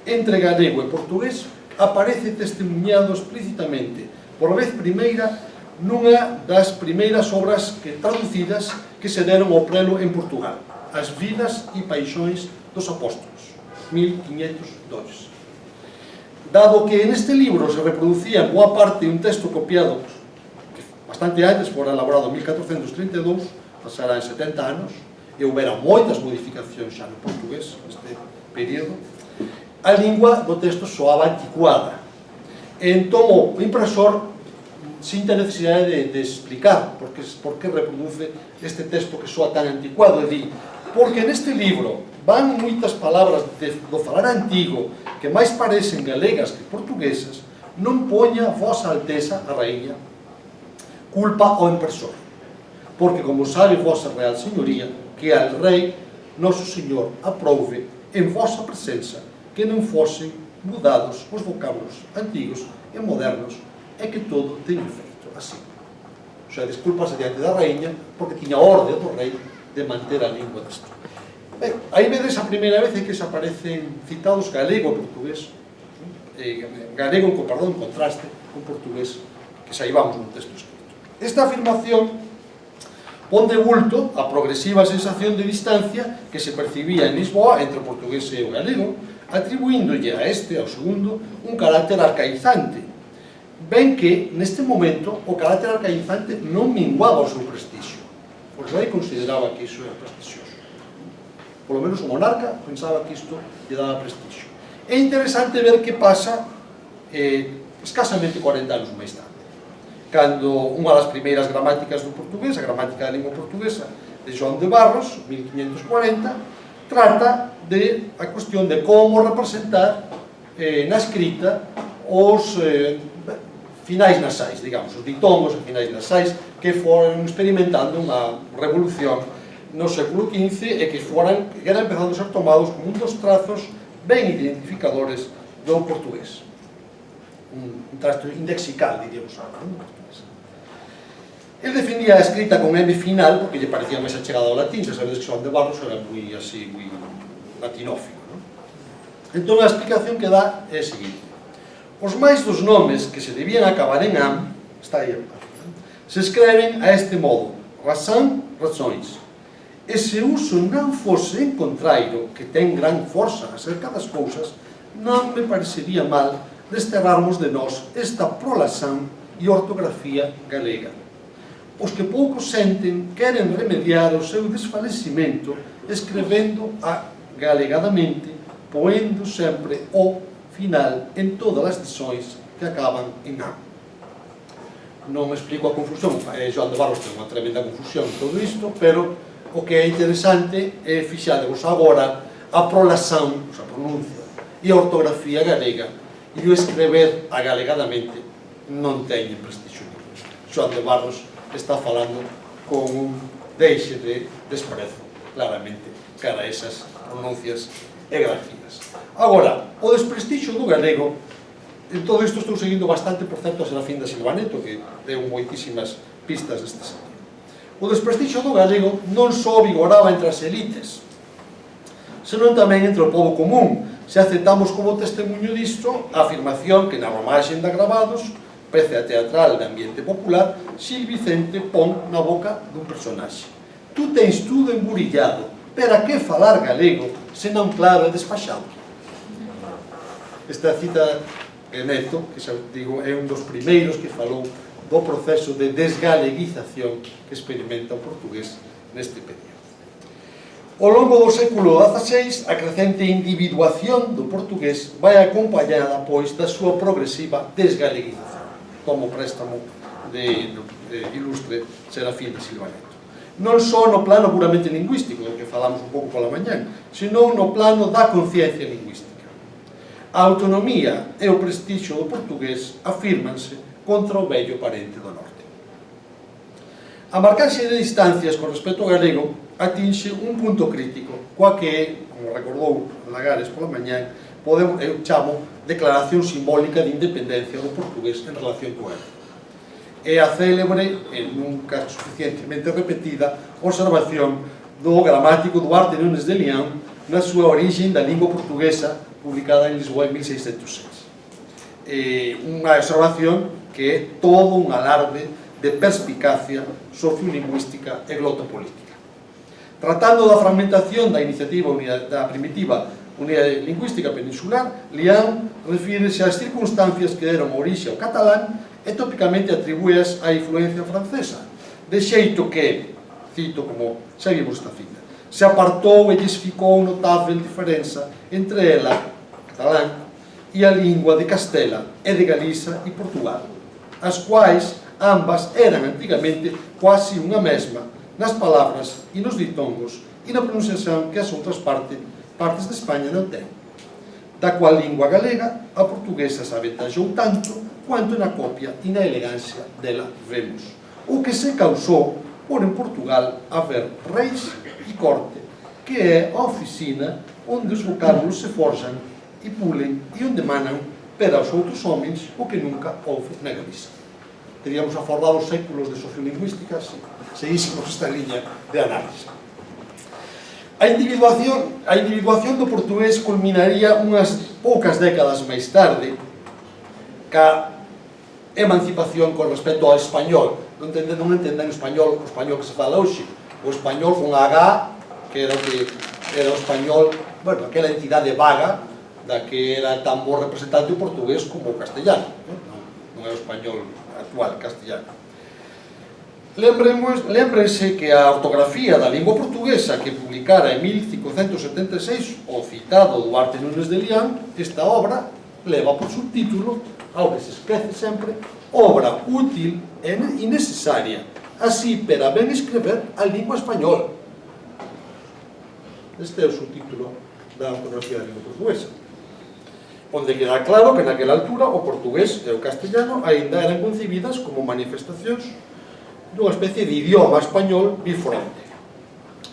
entre galego e portugués aparece testemunhado explícitamente por vez primeira nunha das primeiras obras traducidas que se deron ao prelo en Portugal, As vidas e paixóns dos apóstolos, 1502. Dado que neste libro se reproducía en boa parte un texto copiado bastante antes, fora elaborado en 1432, pasarán 70 anos, e houbera moitas modificacións xa no portugués neste período, a lingua do texto soaba anticuada. Entón o impresor sinta necesidade de explicar por que reproduce este texto que soa tan anticuado, e di, porque neste libro van moitas palabras do falar antigo que máis parecen galegas que portuguesas, non poña vosa alteza a raíña culpa ao impresor, porque como sabe vosa real señoría que al rei noso señor aprouve en vosa presenza que non fosen mudados os vocablos antigos e modernos e que todo teña feito así. O sea, desculpase diante da raíña porque tiña orde do rei de manter a lingua desto. Ben, aí vedes a primeira vez en que se aparecen citados galego e portugués, galego en contraste con portugués, que saibamos nun texto escrito. Esta afirmación pon de bulto a progresiva sensación de distancia que se percibía en Lisboa entre o portugués e o galego, atribuíndolle a este, ao segundo, un carácter arcaizante. Ben que, neste momento, o carácter arcaizante non minguaba o seu prestixio. O rei consideraba que iso era prestixioso. Por lo menos o monarca pensaba que isto lle daba prestixio. É interesante ver que pasa escasamente 40 anos máis tarde, cando unha das primeiras gramáticas do portugués, a gramática da lingua portuguesa de João de Barros, 1540, trata de a cuestión de como representar na escrita os finais nasais, digamos, os ditongos e finais nasais que foran experimentando unha revolución no século XV e que eran empezando a ser tomados como un dos trazos ben identificadores do portugués. Un trazo indexical, diríamos agora, non? El defendía a escrita con M final porque lle parecía máis achegada ao latín, xa sabedes que Xoán de Barros era moi así, moi latinófilo, non? Entón a explicación que dá é a seguinte: os máis dos nomes que se debían acabar en am, está aí, se escreven a este modo: razón, razóns. E se uso non fose en contrairo, que ten gran forza acerca das cousas, non me parecería mal desterrarmos de nós esta prolaxán e ortografía galega. Os que pouco senten queren remediar o seu desfalecimento escrevendo galegadamente, poendo sempre o final en todas as dições que acaban en am. Non me explico a confusión, Xoán de Barros ten unha tremenda confusión en todo isto, pero o que é interesante é fixadevos agora a prolaxán, a pronuncia, e a ortografía galega, e o escrever agalegadamente non teñen prestixio. Xoán de Barros está falando con un deixe de desprezo, claramente, cara a esas pronuncias e grafías. Agora, o desprestixio do galego, en todo isto estou seguindo bastante, por certo, a Serafín da Silvaneto, que deu moitísimas pistas deste sentido. O desprestixio do galego non só vigoraba entre as elites, senón tamén entre o povo común, se aceptamos como testemunho disto a afirmación que na romaxe de Agravados, peza teatral de ambiente popular, Xil Vicente pon na boca dun personaxe: tú tens tudo emburillado, pero a que falar galego, senón claro e despachado? Esta cita de Neto, que xa digo, é un dos primeiros que falou do proceso de desgaleguización que experimenta o portugués neste período. Ao longo do século XVI, a crecente individuación do portugués vai acompañada, pois, da súa progresiva desgaleguización, como préstamo de ilustre Serafín de Silvaneto. Non só no plano puramente lingüístico, do que falamos un pouco pola mañán, senón no plano da conciencia lingüística. A autonomía e o prestixio do portugués afírmanse contra o vello parente do norte. A marcaxe de distancias con respecto ao galego atinxe un punto crítico, coa que, como recordou Lagares pola mañán, eu chamo declaración simbólica de independencia do portugués en relación co galego. É a célebre, e nunca suficientemente repetida, observación do gramático Duarte Nunes de León na súa orixe da lingua portuguesa, publicada en Lisboa en 1606. Unha observación que é todo un alarde de perspicacia sociolingüística e glotopolítica. Tratando da fragmentación da iniciativa da primitiva unidade lingüística peninsular, León refírese ás circunstancias que deron orixe ao catalán e tópicamente atribúeas á influencia francesa, de xeito que, cito como seguimos esta cita, se apartou e lles ficou notável diferenza entre ela, catalán, e a lingua de Castela e de Galiza e Portugal, as quais ambas eran antigamente quasi unha mesma nas palabras e nos ditongos e na pronunciación que as outras partes de España non ten. Da cual lingua galega, a portuguesa se aventajou tanto quanto na copia e na elegancia dela vemos, o que se causou por en Portugal haber reis e corte, que é a oficina onde os vocábulos se forjan e pulen e onde manan para os outros homens o que nunca houve na Galiza. Teríamos afordado os séculos de sociolingüística se seguísemos esta liña de análise. A individuación do portugués culminaría unhas poucas décadas máis tarde ca emancipación con respecto ao español. Non entendan o español que se fala hoxe, o español con H, que era o español, bueno, aquela entidade vaga da que era tan bo representante o portugués como o castellano, non é o español actual, castellano. Lémbrense que a ortografía da lingua portuguesa que publicara en 1576 o citado Duarte Nunes de León, esta obra leva por subtítulo, ao que se esquece sempre, obra útil e necesaria, así para ben escrever a lingua española. Este é o subtítulo da ortografía da lingua portuguesa. onde queda claro que naquela altura o portugués e o castellano aínda eran concebidas como manifestacións dunha especie de idioma español biforante.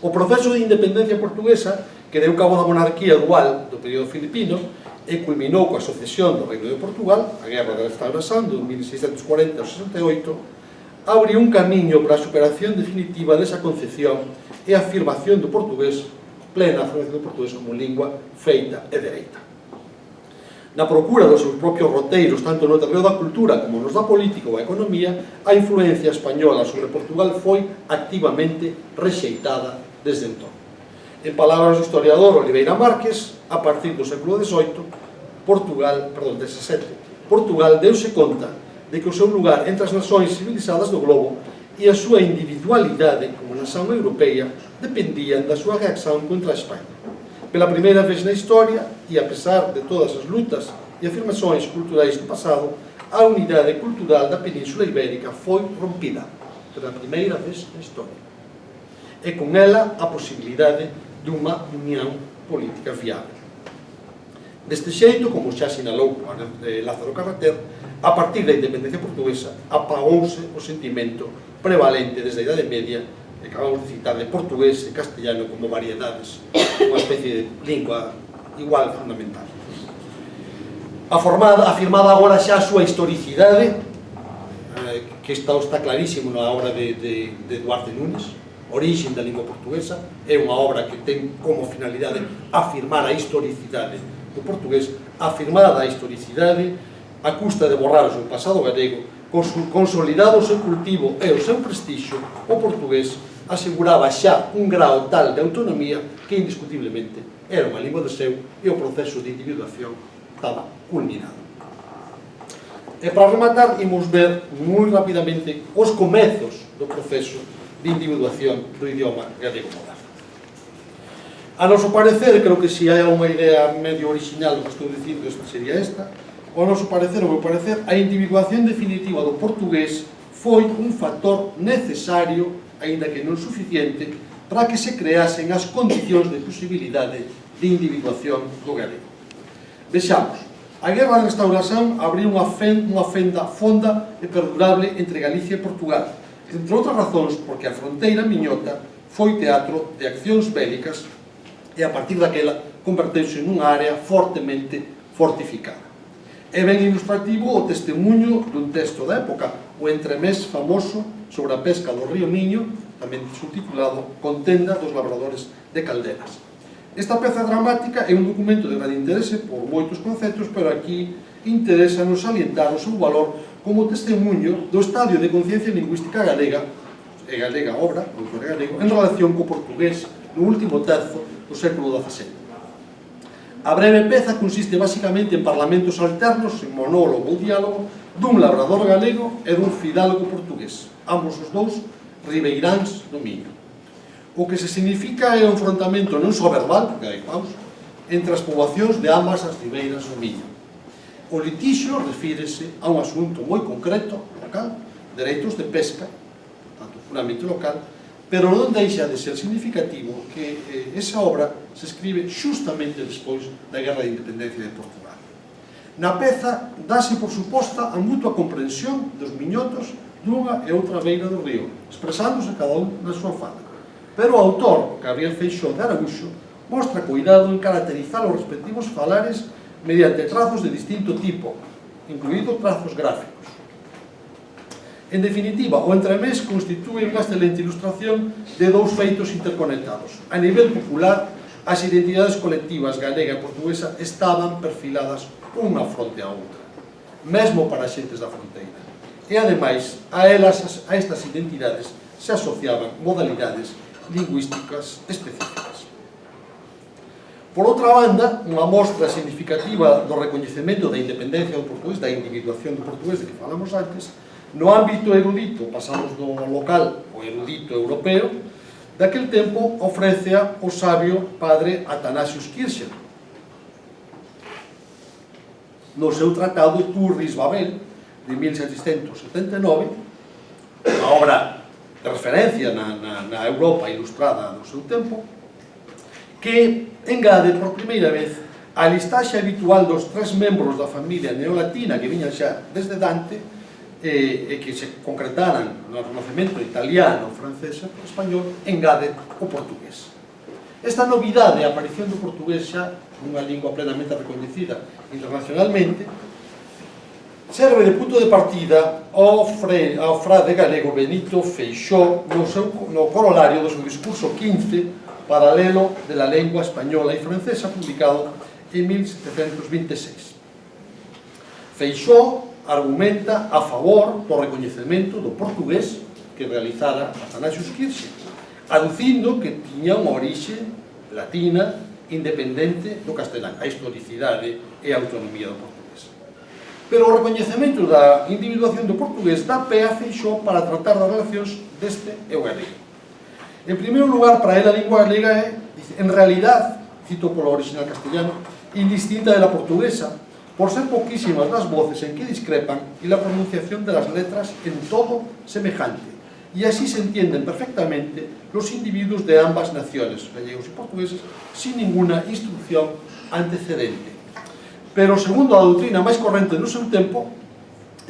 O proceso de independencia portuguesa, que deu cabo da monarquía dual do período filipino e culminou coa sucesión do Reino de Portugal, a Guerra da Restauración de 1640 ao 68, abriu un camiño para a superación definitiva desa concepción e a afirmación do portugués, plena afirmación do portugués como lingua feita e dereita. Na procura dos seus propios roteiros, tanto no terreo da cultura como nos da política ou a economía, a influencia española sobre Portugal foi activamente rexeitada desde entón. En palabras do historiador Oliveira Márquez, a partir do século XVIII, Portugal deuse conta de que o seu lugar entre as nações civilizadas do globo e a súa individualidade como nación europeia dependían da súa reacción contra a España. Pela primeira vez na historia, e a pesar de todas as lutas e afirmações culturais do pasado, a unidade cultural da Península Ibérica foi rompida pela primeira vez na história. E con ela a posibilidade dunha unión política viável. Deste xeito, como xa sinalou Lázaro Carreter, a partir da independencia portuguesa apagouse o sentimento prevalente desde a Idade Media, que acabamos de citar, de portugués e castellano como variedades, unha especie de lingua igual fundamental. Afirmada agora xa a súa historicidade, que está clarísimo na obra de Duarte Núñez, Origen da lingua portuguesa, é unha obra que ten como finalidade afirmar a historicidade do portugués, afirmada a historicidade a custa de borrar o seu pasado galego, consolidado o seu cultivo e o seu prestixio, o portugués aseguraba xa un grau tal de autonomía que indiscutiblemente era unha lingua de seu e o proceso de individuación estaba culminado. E para rematar, imos ver moi rapidamente os comezos do proceso de individuación do idioma galego moderno. A noso parecer, creo que se hai unha idea medio original do que estou dicindo, esta sería esta, ao noso parecer, ao meu parecer, a individuación definitiva do portugués foi un factor necesario, aínda que non suficiente, para que se creasen as condicións de posibilidade de individuación do galego. Vexamos, a Guerra da Restauración abriu unha fenda fonda e perdurable entre Galicia e Portugal, entre outras razóns porque a fronteira miñota foi teatro de accións bélicas e a partir daquela converteuse nunha área fortemente fortificada. É ben ilustrativo o testemunho dun texto da época, o entremés famoso sobre a pesca do río Miño, tamén subtitulado Contenda dos labradores de Calderas. Esta peza dramática é un documento de gran interese por moitos conceptos, pero aquí interesa-nos salientar o seu valor como testemunho do estadio de conciencia lingüística galega, e galega obra, autor galego, en relación co portugués no último terzo do século XVII. A breve peza consiste basicamente en parlamentos alternos, en monólogo ou diálogo, dun labrador galego e dun fidalgo portugués, ambos os dous ribeiráns do Miño. O que se significa é o enfrontamento non só verbal, porque hai paus, entre as poboacións de ambas as ribeiras do Miño. O litixio refírese a un asunto moi concreto, local, dereitos de pesca, tanto puramente local, pero non deixa de ser significativo que esa obra se escribe xustamente despois da Guerra de Independencia de Portugal. Na peza dáse por suposta a mutua comprensión dos miñotos dunha e outra beira do río, expresándose cada un na súa fala. Pero o autor, Gabriel Feixóo de Araúxo, mostra cuidado en caracterizar os respectivos falares mediante trazos de distinto tipo, incluídos trazos gráficos. En definitiva, o entremés constitúe unha excelente ilustración de dous feitos interconectados. A nivel popular, as identidades colectivas galega e portuguesa estaban perfiladas unha fronte a outra, mesmo para as xentes da fronteira. E, ademais, a estas identidades se asociaban modalidades lingüísticas específicas. Por outra banda, unha mostra significativa do recoñecemento da independencia do portugués, da individuación do portugués de que falamos antes, no ámbito erudito, pasamos do local ao erudito europeo, daquel tempo ofrécea o sabio padre Athanasius Kircher, no seu tratado Turris Babel, de 1779, unha obra de referencia na Europa ilustrada do seu tempo, que engade por primeira vez A listaxe habitual dos 3 membros da familia neolatina que viñan xa desde Dante e que se concretaran no Renacemento italiano, francés e español, engade o portugués. Esta novidade, a aparición do portugués xa nunha lingua plenamente recoñecida internacionalmente, serve de punto de partida ao frade galego Benito Feixóo no corolario do seu discurso 15 paralelo de la lengua española e francesa, publicado en 1726. Feixóo argumenta a favor do recoñecemento do portugués que realizara Athanasius Kircher, aducindo que tiña unha orixe latina independente do castelán, a historicidade e a autonomía do portugués. Pero o recoñecemento da individuación do portugués dá pé a Feixóo para tratar das relacións deste e o galego. En primeiro lugar, para ele a lingua galega é, en realidad, cito polo original castellano, indistinta de la portuguesa, por ser poquísimas las voces en que discrepan y la pronunciación de las letras en todo semejante, y así se entienden perfectamente los individuos de ambas naciones, gallegos y portugueses, sin ninguna instrucción antecedente. Pero, segundo a doutrina máis corrente no seu tempo,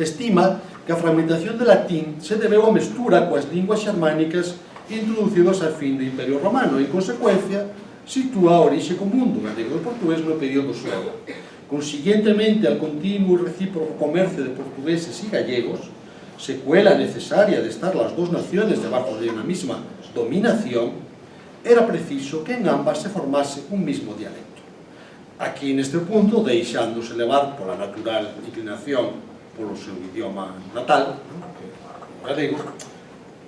estima que a fragmentación de latín se debeu a mestura coas linguas xermánicas introducidas ao fin do Imperio Romano, e, en consecuencia, sitúa a orixe común do galego e do portugués no período suevo. Consiguientemente, al continuo y recíproco comercio de portugueses y gallegos, secuela necesaria de estar las dos naciones debajo de una misma dominación, era preciso que en ambas se formase un mismo dialecto. Aquí, en este punto, deixándose levar pola natural inclinación polo seu idioma natal, o galego,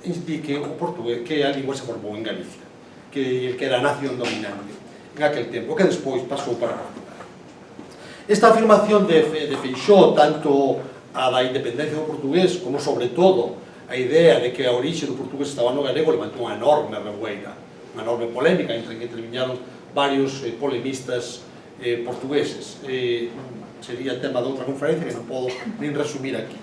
indique o portugués que a lingua se formou en Galicia, que era a nación dominante en aquel tempo, que despois pasou para Portugal. Esta afirmación de Feixóo, tanto a da independencia do portugués, como, sobre todo, a idea de que a orixe do portugués estaba no galego, levantou unha enorme revuelta, unha enorme polémica, entre que interviñaron varios polemistas portugueses. Sería tema de outra conferencia que non podo nin resumir aquí.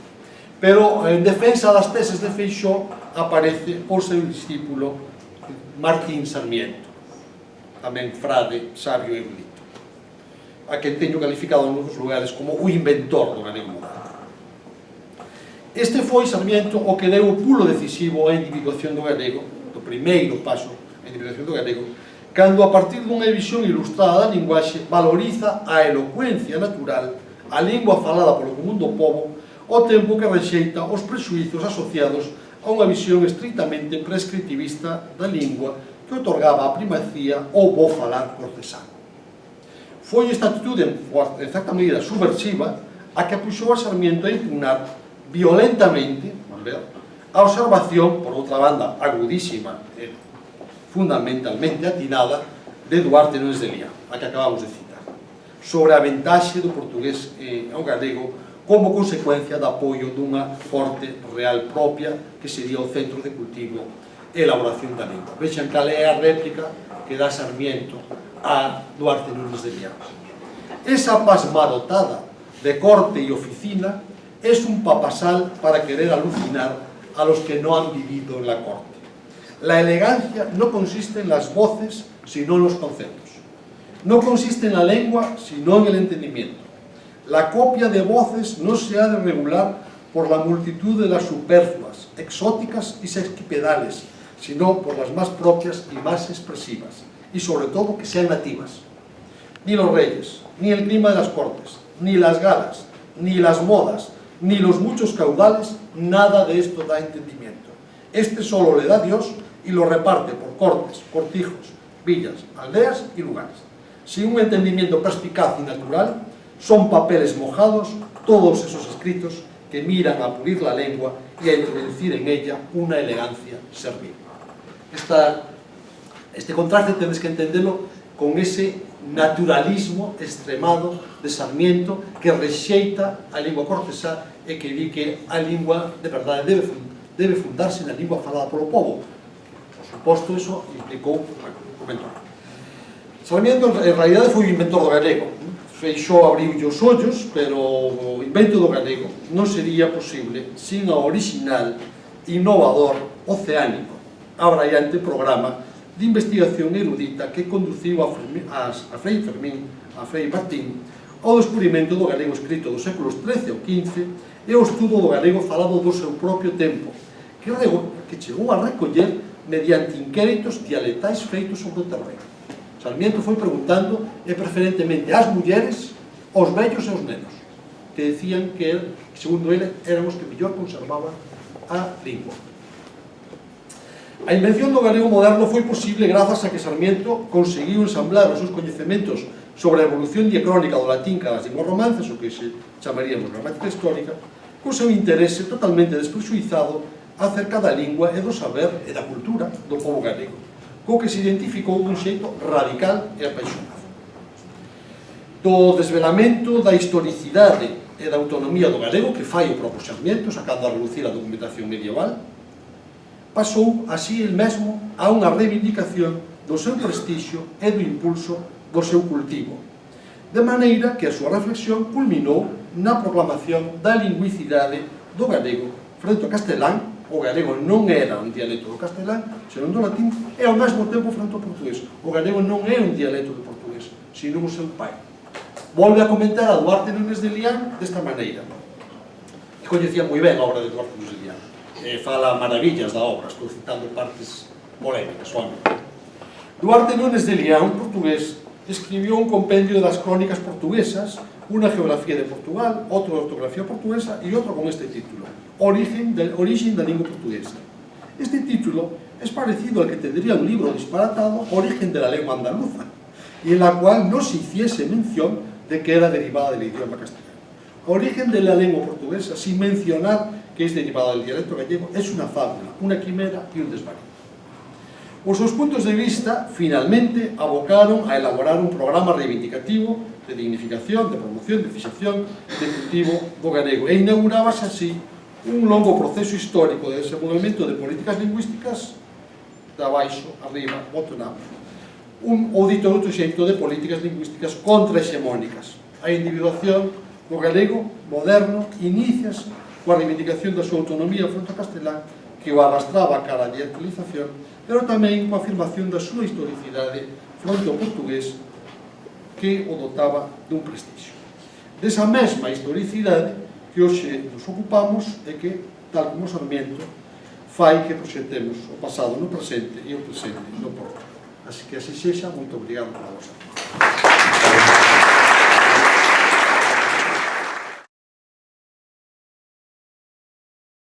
Pero, en defensa das teses de Feixóo, aparece o seu discípulo Martín Sarmiento, tamén frade, sabio e erudito, a quen teño calificado en outros lugares como o inventor do galego moderno. Este foi, Sarmiento, o que deu o pulo decisivo á individuación do galego, do primeiro paso á individuación do galego, cando, a partir dunha visión ilustrada da linguaxe, valoriza a elocuencia natural, a lingua falada polo común do pobo, ao tempo que rexeita os prexuizos asociados a unha visión estritamente prescriptivista da lingua que otorgaba a primacía ao bo falar cortesano. Foi esta actitude, en certa medida subversiva, a que apuxou a Sarmiento a impugnar violentamente a observación, por outra banda, agudísima e fundamentalmente atinada, de Duarte Nunes de Liá, a que acabamos de citar, sobre a ventaxe do portugués ao galego como consecuencia do apoio dunha corte real propia que sería o centro de cultivo e elaboración da lingua. Vexan cal é a réplica que dá Sarmiento a Duarte Nunes de Liá. Esa pasma dotada de corte y oficina es un papasal para querer alucinar a los que no han vivido en la corte. La elegancia no consiste en las voces, sino en los conceptos. No consiste en la lengua, sino en el entendimiento. La copia de voces no se ha de regular por la multitud de las superfluas, exóticas y sesquipedales, sino por las más propias y más expresivas, y sobre todo que sean nativas. Ni los reyes, ni el clima de las cortes, ni las galas, ni las modas, ni los muchos caudales, nada de esto da entendimiento. Este solo le da Dios y lo reparte por cortes, cortijos, villas, aldeas y lugares. Sin un entendimiento perspicaz y natural, son papeles mojados todos esos escritos que miran a pulir la lengua y a introducir en ella una elegancia servil. Este contraste tenéis que entenderlo con ese naturalismo extremado de Sarmiento que rexeita a lingua cortesá e que di que a lingua de verdade debe fundarse na lingua falada polo povo. Por suposto, eso implicou o mentor. Sarmiento, en realidade, foi o inventor do galego. Feixóo abriulle os ollos, pero o invento do galego non sería posible sin o original, innovador, oceánico, abraiante programa de investigación erudita que conduciu a Frei Fermín, a Frei Martín, ao descubrimento do galego escrito dos séculos XIII ou XV e ao estudo do galego falado do seu propio tempo, que chegou a recoller mediante inquéritos dialectais feitos sobre o terreno. Sarmiento foi preguntando, e preferentemente ás mulleres, aos vellos e aos nenos, que decían que, segundo ele, eran os que mellor conservaban a lingua. A invención do galego moderno foi posible grazas a que Sarmiento conseguiu ensamblar os seus coñecementos sobre a evolución diacrónica do latín cara ás linguas romances, o que se chamaríamos gramática histórica, co seu interese totalmente desprexuizado acerca da lingua e do saber e da cultura do povo galego, co que se identificou dun xeito radical e apaixonado. Do desvelamento da historicidade e da autonomía do galego que fai o propio Sarmiento, sacando a relucir a documentación medieval, pasou así el mesmo a unha reivindicación do seu prestixio e do impulso do seu cultivo, de maneira que a súa reflexión culminou na proclamación da lingüicidade do galego frente ao castelán. O galego non era un dialecto do castelán, senón do latín, e ao mesmo tempo frente ao portugués. O galego non é un dialecto do portugués, sino o seu pai. Volve a comentar a Duarte Núñez de Lián desta maneira, que coñecía moi ben a obra de Duarte Núñez de Lián. Fala maravillas da obra, estou citando partes polémicas, Duarte Núñez de Lián, un portugués, escribió un compendio das crónicas portuguesas, una geografía de Portugal, otro de ortografía portuguesa y otro con este título, Origen da lingua portuguesa. Este título es parecido al que tendría un libro disparatado, Origen de la lengua andaluza, y en la cual no se hiciese mención de que era derivada del idioma castellano. Origen de la lengua portuguesa, sin mencionar que es derivada del dialecto gallego, es una fábula, una quimera y un desvarío. Os seus puntos de vista, finalmente, abocaron a elaborar un programa reivindicativo de dignificación, de promoción, de fixación, de cultivo do galego, e inaugurábase así un longo proceso histórico de desenvolvemento de políticas lingüísticas de abaixo, arriba, bottom-up, ou dito outro xeito de políticas lingüísticas contrahexemónicas. A individuación do galego moderno iníciase coa reivindicación da súa autonomía fronte ao castelán, que o arrastraba cara a dialectalización, pero tamén coa afirmación da súa historicidade fronte ao portugués, que o dotaba dun prestixio. Desa mesma historicidade que hoxe nos ocupamos e que, tal como Sarmiento, fai que proxetemos o pasado no presente e o presente no porto. Así que así sexa, moito obrigado por a vosa.